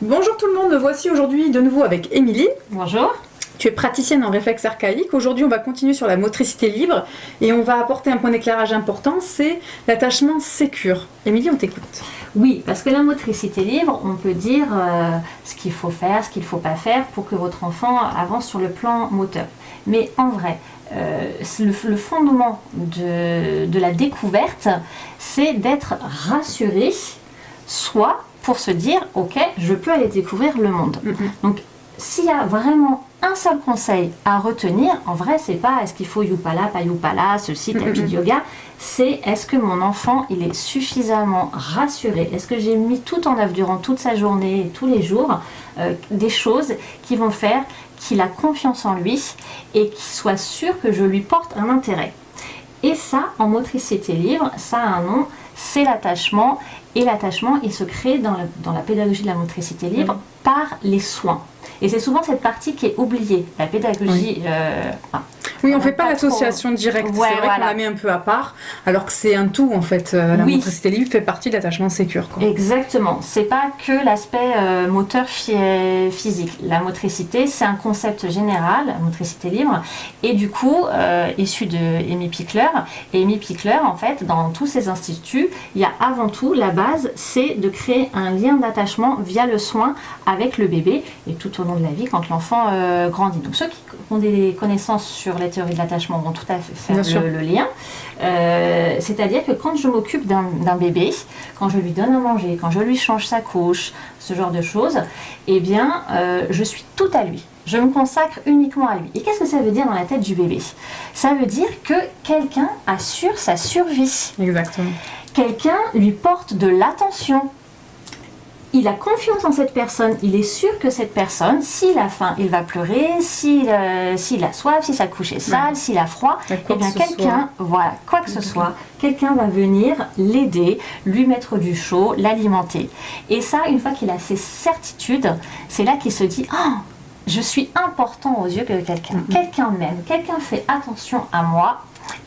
Bonjour tout le monde, me voici aujourd'hui de nouveau avec Émilie. Bonjour. Tu es praticienne en réflexe archaïque. Aujourd'hui, on va continuer sur la motricité libre et on va apporter un point d'éclairage important, c'est l'attachement sécure. Émilie, on t'écoute. Oui, parce que la motricité libre, on peut dire ce qu'il faut faire, ce qu'il ne faut pas faire pour que votre enfant avance sur le plan moteur. Mais en vrai, le fondement de la découverte, c'est d'être rassuré, soit pour se dire, ok, je peux aller découvrir le monde. Donc, s'il y a vraiment un seul conseil à retenir, en vrai, c'est pas est-ce qu'il faut Youpala, pas Youpala, ceci, tapis de yoga, c'est est-ce que mon enfant, il est suffisamment rassuré, est-ce que j'ai mis tout en œuvre durant toute sa journée, et tous les jours, des choses qui vont faire qu'il a confiance en lui et qu'il soit sûr que je lui porte un intérêt. Et ça, en motricité libre, ça a un nom, c'est l'attachement. Et l'attachement, il se crée dans la pédagogie de la motricité libre par les soins. Et c'est souvent cette partie qui est oubliée. La pédagogie... Oui, on ne fait pas l'association directe. Ouais, c'est vrai qu'on la met un peu à part, alors que c'est un tout en fait. La motricité libre fait partie de l'attachement sécure. Quoi. Exactement. C'est pas que l'aspect moteur physique. La motricité, c'est un concept général, la motricité libre, et du coup, issu de Amy Pichler. Et Amy Pichler, en fait, dans tous ces instituts, il y a avant tout, la base, c'est de créer un lien d'attachement via le soin avec le bébé, et tout au long de la vie, quand l'enfant grandit. Donc ceux qui ont des connaissances sur les théories de l'attachement vont tout à fait faire le lien. C'est-à-dire que quand je m'occupe d'un bébé, quand je lui donne à manger, quand je lui change sa couche, ce genre de choses, eh bien, je suis tout à lui. Je me consacre uniquement à lui. Et qu'est-ce que ça veut dire dans la tête du bébé? Ça veut dire que quelqu'un assure sa survie. Exactement. Quelqu'un lui porte de l'attention. Il a confiance en cette personne, il est sûr que cette personne, s'il a faim, il va pleurer, s'il a soif, si sa couche est sale, s'il a froid, eh bien quelqu'un, voilà, quoi que ce soit, quelqu'un va venir l'aider, lui mettre du chaud, l'alimenter. Et ça, une fois qu'il a ces certitudes, c'est là qu'il se dit « Oh, je suis important aux yeux de quelqu'un. Quelqu'un m'aime, quelqu'un fait attention à moi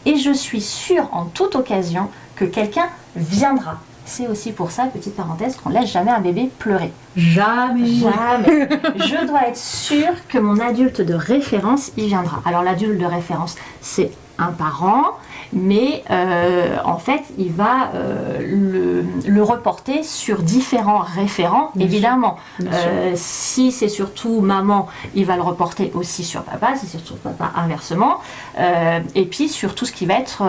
et je suis sûr en toute occasion que quelqu'un viendra. » C'est aussi pour ça, petite parenthèse, qu'on laisse jamais un bébé pleurer. Jamais. Jamais. Je dois être sûre que mon adulte de référence y viendra. Alors l'adulte de référence, c'est un parent, mais en fait, il va le reporter sur différents référents, évidemment. Si c'est surtout maman, il va le reporter aussi sur papa, si c'est surtout papa, inversement. Et puis sur tout ce qui va être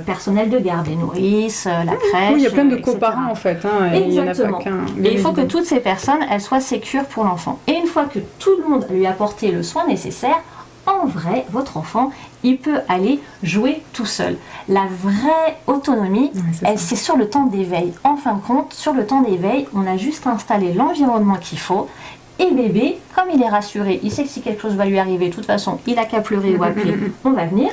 personnel de garde, les nourrices, la crèche. Oui, il y a plein de coparents en fait. Hein, et exactement. Et il faut que toutes ces personnes, elles soient sécures pour l'enfant. Et une fois que tout le monde lui a apporté le soin nécessaire, en vrai, votre enfant, il peut aller jouer tout seul. La vraie autonomie, c'est sur le temps d'éveil. En fin de compte, sur le temps d'éveil, on a juste installé l'environnement qu'il faut. Et bébé, comme il est rassuré, il sait que si quelque chose va lui arriver, de toute façon, il n'a qu'à pleurer ou appeler, on va venir.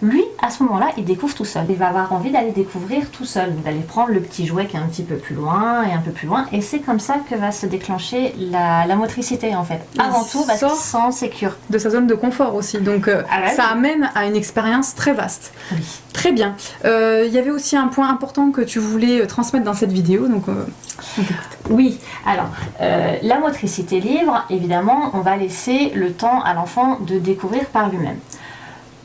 Lui, à ce moment-là, il découvre tout seul. Il va avoir envie d'aller découvrir tout seul, d'aller prendre le petit jouet qui est un petit peu plus loin et un peu plus loin. Et c'est comme ça que va se déclencher la motricité, en fait. Avant tout, parce qu'il se sent sécure. De sa zone de confort aussi. Donc, ça amène à une expérience très vaste. Oui. Très bien. Il y avait aussi un point important que tu voulais transmettre dans cette vidéo. Donc, on t'écoute. Oui. Alors, la motricité libre, évidemment, on va laisser le temps à l'enfant de découvrir par lui-même.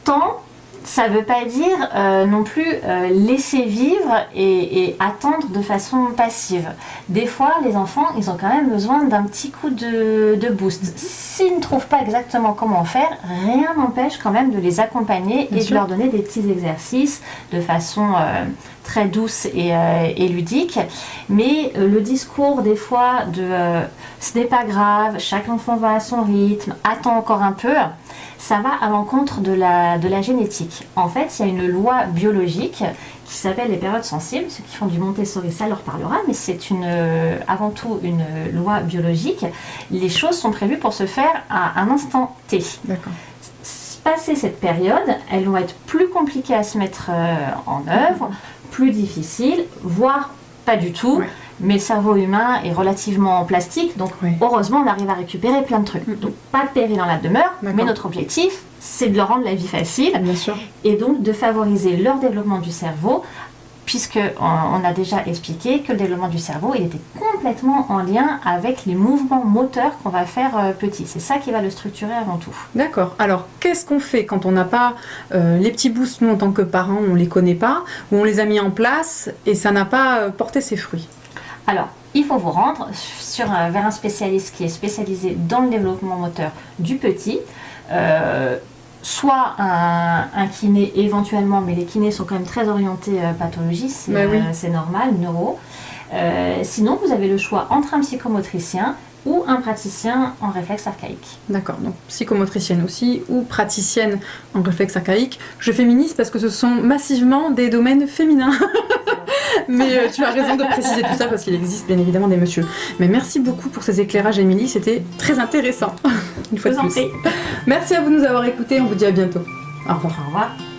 Temps, ça ne veut pas dire non plus laisser vivre et attendre de façon passive. Des fois, les enfants, ils ont quand même besoin d'un petit coup de boost. S'ils ne trouvent pas exactement comment faire, rien n'empêche quand même de les accompagner et de leur donner des petits exercices de façon très douce et ludique. Mais le discours des fois de ce n'est pas grave, chaque enfant va à son rythme, attends encore un peu, ça va à l'encontre de la génétique. En fait, il y a une loi biologique qui s'appelle les périodes sensibles. Ceux qui font du Montessori, ça leur parlera, mais c'est avant tout une loi biologique. Les choses sont prévues pour se faire à un instant T. D'accord. Passer cette période, elles vont être plus compliquées à se mettre en œuvre, plus difficiles, voire pas du tout. Ouais. Mais le cerveau humain est relativement plastique, donc heureusement on arrive à récupérer plein de trucs. Donc pas de péril dans la demeure, mais notre objectif c'est de leur rendre la vie facile, bien sûr. Et donc de favoriser leur développement du cerveau puisqu'on a déjà expliqué que le développement du cerveau, il était complètement en lien avec les mouvements moteurs qu'on va faire petit. C'est ça qui va le structurer avant tout. D'accord. Alors, qu'est-ce qu'on fait quand on n'a pas les petits boosts, nous en tant que parents, on ne les connaît pas, ou on les a mis en place et ça n'a pas porté ses fruits? Alors, il faut vous rendre vers un spécialiste qui est spécialisé dans le développement moteur du petit, soit un kiné éventuellement, mais les kinés sont quand même très orientés pathologie, c'est normal, neuro. Sinon, vous avez le choix entre un psychomotricien ou un praticien en réflexe archaïque. D'accord, donc psychomotricienne aussi, ou praticienne en réflexe archaïque. Je féminise parce que ce sont massivement des domaines féminins. Mais tu as raison de préciser tout ça parce qu'il existe bien évidemment des messieurs. Mais merci beaucoup pour ces éclairages, Émilie, c'était très intéressant. Une fois de plus. Merci à vous de nous avoir écoutés, on vous dit à bientôt. Au revoir. Au revoir.